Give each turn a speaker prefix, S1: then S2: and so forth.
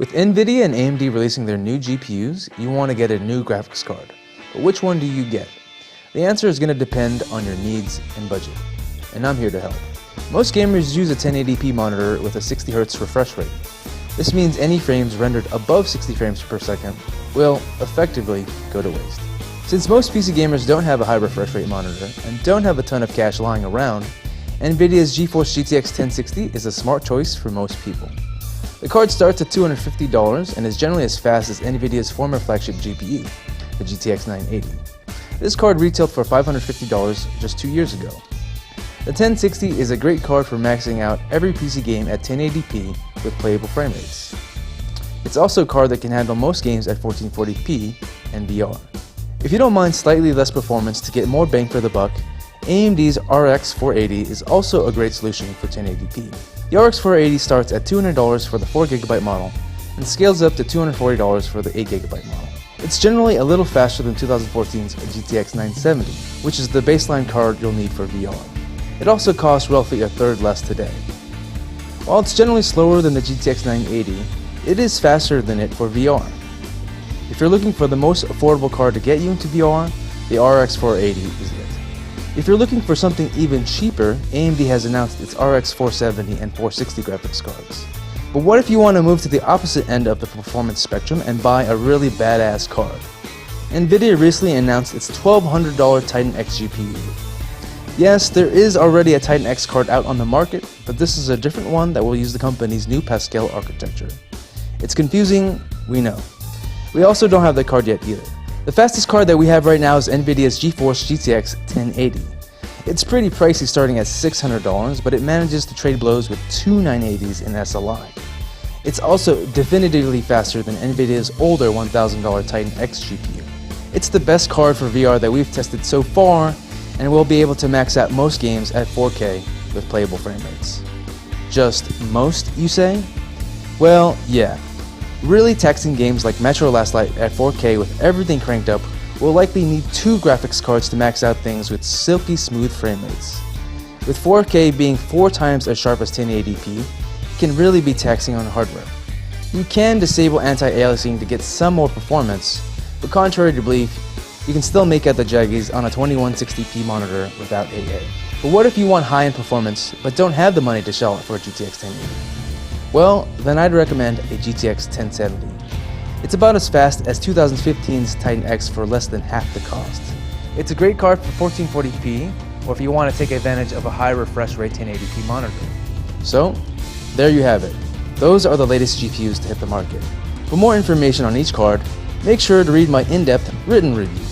S1: With Nvidia and AMD releasing their new GPUs, you want to get a new graphics card. But which one do you get? The answer is going to depend on your needs and budget. And I'm here to help. Most gamers use a 1080p monitor with a 60Hz refresh rate. This means any frames rendered above 60 frames per second will effectively go to waste. Since most PC gamers don't have a high refresh rate monitor and don't have a ton of cash lying around, Nvidia's GeForce GTX 1060 is a smart choice for most people. The card starts at $250 and is generally as fast as Nvidia's former flagship GPU, the GTX 980. This card retailed for $550 just 2 years ago. The 1060 is a great card for maxing out every PC game at 1080p with playable frame rates. It's also a card that can handle most games at 1440p and VR. If you don't mind slightly less performance to get more bang for the buck, AMD's RX 480 is also a great solution for 1080p. The RX 480 starts at $200 for the 4GB model and scales up to $240 for the 8GB model. It's generally a little faster than 2014's GTX 970, which is the baseline card you'll need for VR. It also costs roughly a third less today. While it's generally slower than the GTX 980, it is faster than it for VR. If you're looking for the most affordable card to get you into VR, the RX 480 is it. If you're looking for something even cheaper, AMD has announced its RX 470 and 460 graphics cards. But what if you want to move to the opposite end of the performance spectrum and buy a really badass card? Nvidia recently announced its $1,200 Titan X GPU. Yes, there is already a Titan X card out on the market, but this is a different one that will use the company's new Pascal architecture. It's confusing, we know. We also don't have the card yet either. The fastest card that we have right now is Nvidia's GeForce GTX 1080. It's pretty pricey, starting at $600, but it manages to trade blows with two 980s in SLI. It's also definitively faster than Nvidia's older $1,000 Titan X GPU. It's the best card for VR that we've tested so far, and will be able to max out most games at 4K with playable frame rates. Just most, you say? Well, yeah. Really taxing games like Metro Last Light at 4K with everything cranked up will likely need two graphics cards to max out things with silky smooth frame rates. With 4K being 4 times as sharp as 1080p, it can really be taxing on hardware. You can disable anti-aliasing to get some more performance, but contrary to belief, you can still make out the jaggies on a 2160p monitor without AA. But what if you want high-end performance, but don't have the money to shell out for a GTX 1080? Well, then I'd recommend a GTX 1070. It's about as fast as 2015's Titan X for less than half the cost. It's a great card for 1440p, or if you want to take advantage of a high refresh rate 1080p monitor. So, there you have it. Those are the latest GPUs to hit the market. For more information on each card, make sure to read my in-depth written review.